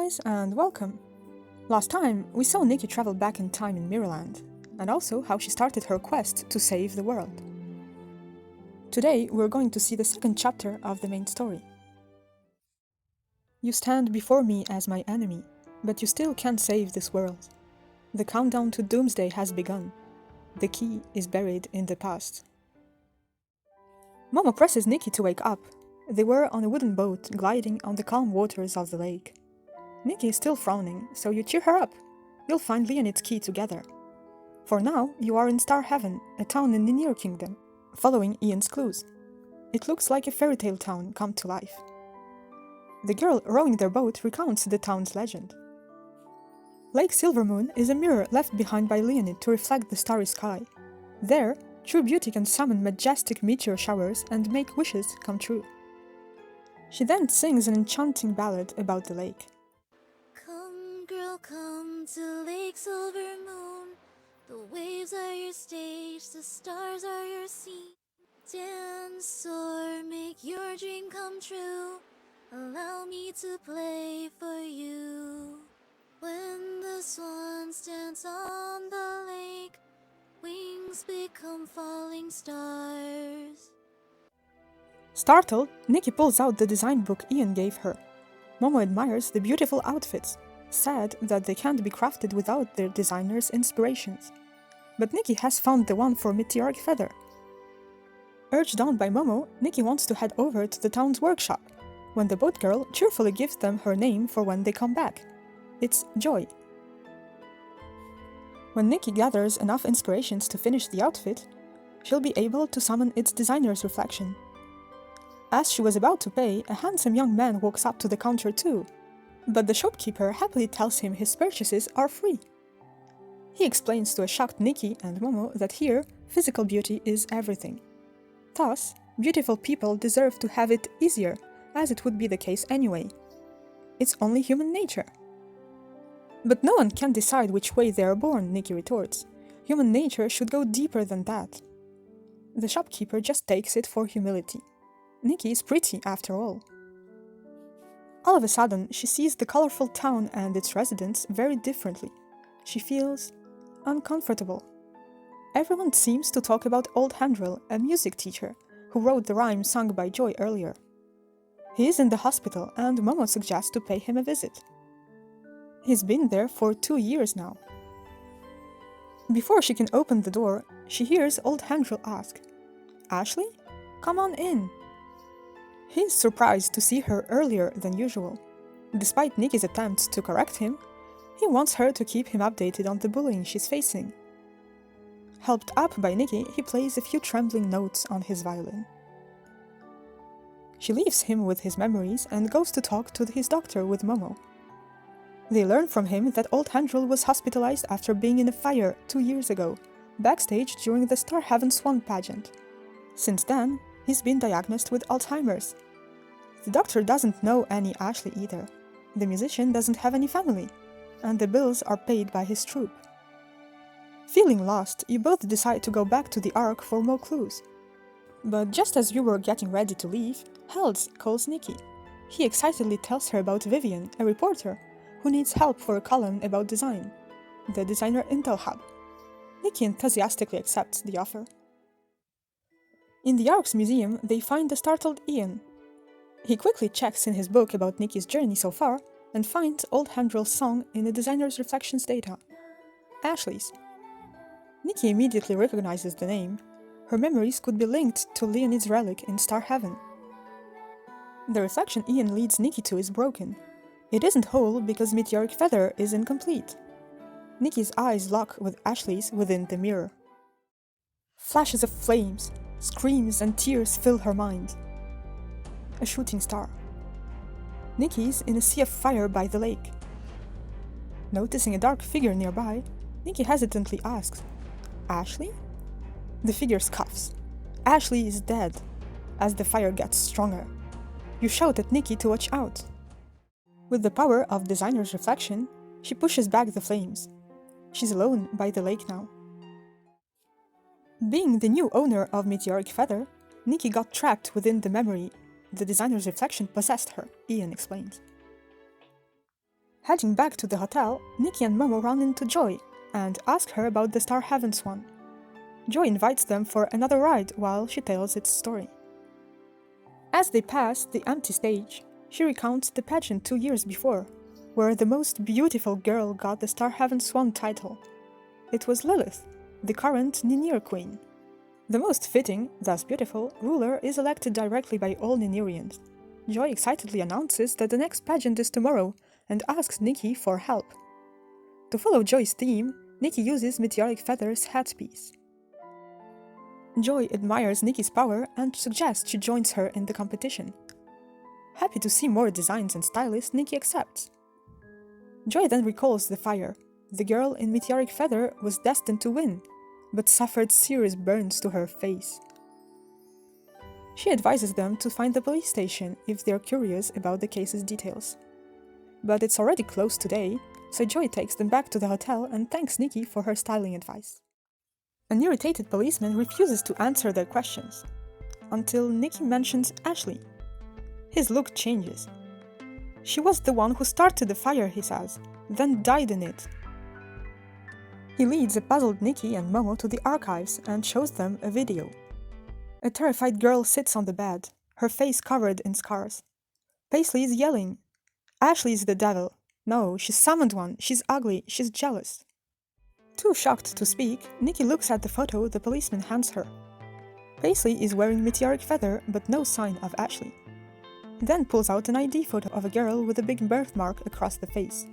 guys, and welcome! Last time, we saw Nikki travel back in time in Mirrorland, and also how she started her quest to save the world. Today, we're going to see the second chapter of the main story. You stand before me as my enemy, but you still can't save this world. The countdown to Doomsday has begun. The key is buried in the past. Momo presses Nikki to wake up. They were on a wooden boat gliding on the calm waters of the lake. Nikki is still frowning, so you cheer her up. You'll find Leonid's key together. For now, you are in Star Heaven, a town in Ninir Kingdom, following Ian's clues. It looks like a fairy tale town come to life. The girl rowing their boat recounts the town's legend. Lake Silvermoon is a mirror left behind by Leonid to reflect the starry sky. There, true beauty can summon majestic meteor showers and make wishes come true. She then sings an enchanting ballad about the lake. Come, girl, come to Lake Silvermoon. The waves are your stage, the stars are your scene. Dance, soar, make your dream come true. Allow me to play for you. When the swans dance on the lake, wings become falling stars. Startled, Nikki pulls out the design book Ian gave her. Momo admires the beautiful outfits, sad that they can't be crafted without their designer's inspirations. But Nikki has found the one for Meteoric Feather. Urged on by Momo, Nikki wants to head over to the town's workshop, when the boat girl cheerfully gives them her name for when they come back. It's Joy. When Nikki gathers enough inspirations to finish the outfit, she'll be able to summon its designer's reflection. As she was about to pay, a handsome young man walks up to the counter too, but the shopkeeper happily tells him his purchases are free. He explains to a shocked Nikki and Momo that here, physical beauty is everything. Thus, beautiful people deserve to have it easier, as it would be the case anyway. It's only human nature. But no one can decide which way they are born, Nikki retorts. Human nature should go deeper than that. The shopkeeper just takes it for humility. Nikki is pretty, after all. All of a sudden, she sees the colorful town and its residents very differently. She feels uncomfortable. Everyone seems to talk about old Handrail, a music teacher, who wrote the rhyme sung by Joy earlier. He is in the hospital, and Momo suggests to pay him a visit. He's been there for 2 years now. Before she can open the door, she hears old Handrail ask, "Ashley? Come on in." He's surprised to see her earlier than usual. Despite Nikki's attempts to correct him, he wants her to keep him updated on the bullying she's facing. Helped up by Nikki, he plays a few trembling notes on his violin. She leaves him with his memories and goes to talk to his doctor with Momo. They learn from him that old Handrail was hospitalized after being in a fire 2 years ago, backstage during the Star Heaven Swan pageant. Since then, he's been diagnosed with Alzheimer's. The doctor doesn't know any Ashley either. The musician doesn't have any family, and the bills are paid by his troupe. Feeling lost, you both decide to go back to the Ark for more clues. But just as you were getting ready to leave, Helds calls Nikki. He excitedly tells her about Vivian, a reporter, who needs help for a column about design, the Designer Intel Hub. Nikki enthusiastically accepts the offer. In the Ark's museum, they find the startled Ian. He quickly checks in his book about Nikki's journey so far and finds old Handrail's song in the designer's reflections data. Ashley's. Nikki immediately recognizes the name. Her memories could be linked to Leonid's relic in Star Heaven. The reflection Ian leads Nikki to is broken. It isn't whole because Meteoric Feather is incomplete. Nikki's eyes lock with Ashley's within the mirror. Flashes of flames, screams and tears fill her mind. A shooting star. Nikki's in a sea of fire by the lake. Noticing a dark figure nearby, Nikki hesitantly asks, "Ashley?" The figure scoffs. Ashley is dead. As the fire gets stronger, you shout at Nikki to watch out. With the power of Designer's reflection, she pushes back the flames. She's alone by the lake now. Being the new owner of Meteoric Feather, Nikki got trapped within the memory. The Designer's reflection possessed her, Ian explains. Heading back to the hotel, Nikki and Momo run into Joy and ask her about the Star Heaven Swan. Joy invites them for another ride while she tells its story. As they pass the empty stage, she recounts the pageant 2 years before, where the most beautiful girl got the Star Heaven Swan title. It was Lilith, the current Ninir Queen. The most fitting, thus beautiful, ruler is elected directly by all Ninirians. Joy excitedly announces that the next pageant is tomorrow and asks Nikki for help. To follow Joy's theme, Nikki uses Meteoric Feather's headpiece. Joy admires Nikki's power and suggests she joins her in the competition. Happy to see more designs and stylists, Nikki accepts. Joy then recalls the fire. The girl in Meteoric Feather was destined to win, but suffered serious burns to her face. She advises them to find the police station if they're curious about the case's details. But it's already closed today, so Joy takes them back to the hotel and thanks Nikki for her styling advice. An irritated policeman refuses to answer their questions, until Nikki mentions Ashley. His look changes. She was the one who started the fire, he says, then died in it. He leads a puzzled Nikki and Momo to the archives and shows them a video. A terrified girl sits on the bed, her face covered in scars. Paisley is yelling, "Ashley is the devil. No, she summoned one. She's ugly. She's jealous." Too shocked to speak, Nikki looks at the photo the policeman hands her. Paisley is wearing Meteoric Feather, but no sign of Ashley. He then pulls out an ID photo of a girl with a big birthmark across the face.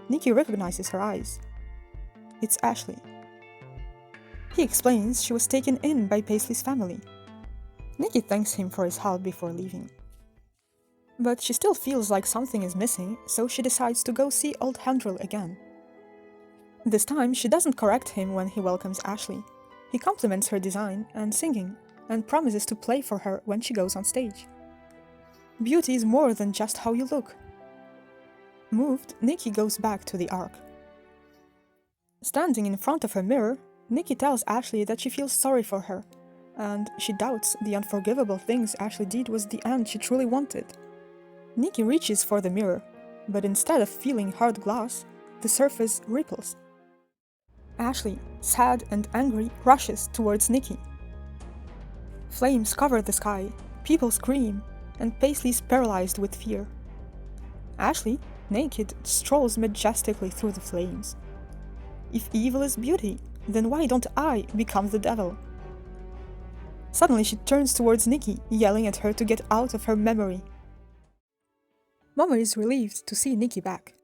Nikki recognizes her eyes. It's Ashley. He explains she was taken in by Paisley's family. Nikki thanks him for his help before leaving. But she still feels like something is missing, so she decides to go see old Handrail again. This time, she doesn't correct him when he welcomes Ashley. He compliments her design and singing, and promises to play for her when she goes on stage. Beauty is more than just how you look. Moved, Nikki goes back to the Ark. Standing in front of her mirror, Nikki tells Ashley that she feels sorry for her, and she doubts the unforgivable things Ashley did was the end she truly wanted. Nikki reaches for the mirror, but instead of feeling hard glass, the surface ripples. Ashley, sad and angry, rushes towards Nikki. Flames cover the sky, people scream, and Paisley's paralyzed with fear. Ashley, naked, strolls majestically through the flames. If evil is beauty, then why don't I become the devil? Suddenly she turns towards Nikki, yelling at her to get out of her memory. Momo is relieved to see Nikki back.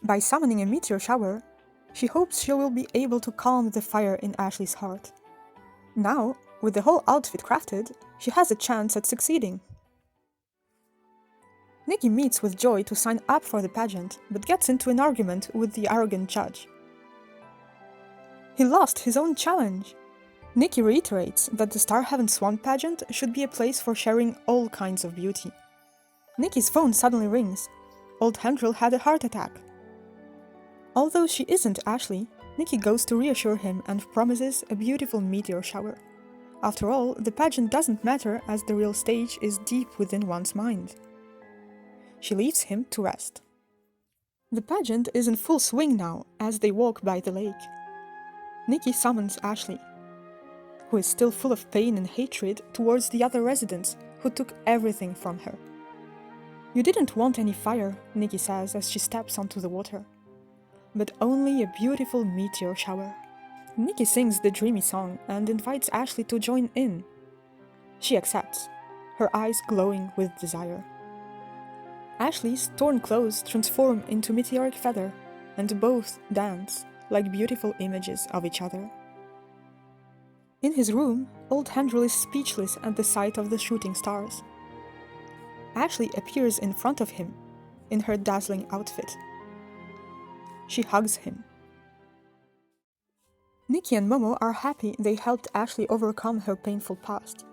By summoning a meteor shower, she hopes she will be able to calm the fire in Ashley's heart. Now, with the whole outfit crafted, she has a chance at succeeding. Nikki meets with Joy to sign up for the pageant, but gets into an argument with the arrogant judge. He lost his own challenge. Nikki reiterates that the Star Heaven Swan pageant should be a place for sharing all kinds of beauty. Nikki's phone suddenly rings. Old Handrail had a heart attack. Although she isn't Ashley, Nikki goes to reassure him and promises a beautiful meteor shower. After all, the pageant doesn't matter as the real stage is deep within one's mind. She leaves him to rest. The pageant is in full swing now as they walk by the lake. Nikki summons Ashley, who is still full of pain and hatred towards the other residents who took everything from her. "You didn't want any fire," Nikki says as she steps onto the water, "but only a beautiful meteor shower." Nikki sings the dreamy song and invites Ashley to join in. She accepts, her eyes glowing with desire. Ashley's torn clothes transform into Meteoric Feather, and both dance like beautiful images of each other. In his room, old Handrail is speechless at the sight of the shooting stars. Ashley appears in front of him, in her dazzling outfit. She hugs him. Nikki and Momo are happy they helped Ashley overcome her painful past.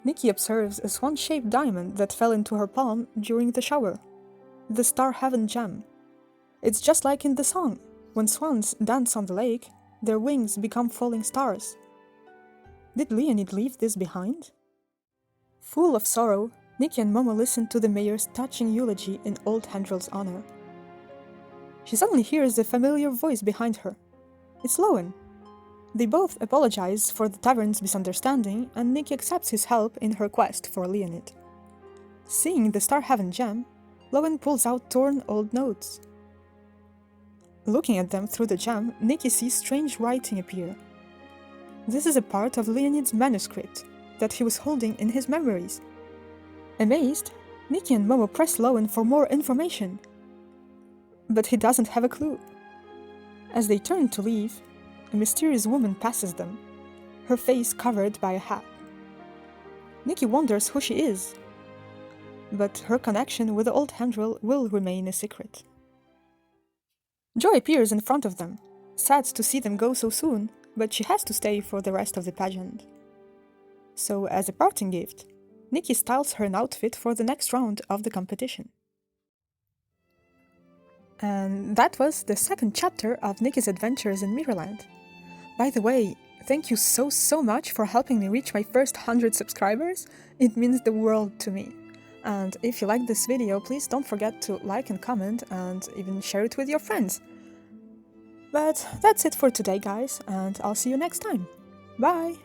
Nikki observes a swan-shaped diamond that fell into her palm during the shower, the Star Heaven gem. It's just like in the song, when swans dance on the lake, their wings become falling stars. Did Leonid leave this behind? Full of sorrow, Nikki and Momo listen to the mayor's touching eulogy in old Handrail's honor. She suddenly hears the familiar voice behind her. It's Lowen. They both apologize for the tavern's misunderstanding, and Nikki accepts his help in her quest for Leonid. Seeing the Starhaven gem, Lowen pulls out torn old notes. Looking at them through the gem, Nikki sees strange writing appear. This is a part of Leonid's manuscript that he was holding in his memories. Amazed, Nikki and Momo press Lowen for more information. But he doesn't have a clue. As they turn to leave, a mysterious woman passes them, her face covered by a hat. Nikki wonders who she is, but her connection with the old Handrail will remain a secret. Joy appears in front of them, sad to see them go so soon, but she has to stay for the rest of the pageant. So, as a parting gift, Nikki styles her an outfit for the next round of the competition. And that was the second chapter of Nikki's adventures in Mirrorland. By the way, thank you so much for helping me reach my first 100 subscribers. It means the world to me. And if you like this video, please don't forget to like and comment and even share it with your friends. But that's it for today, guys, and I'll see you next time. Bye!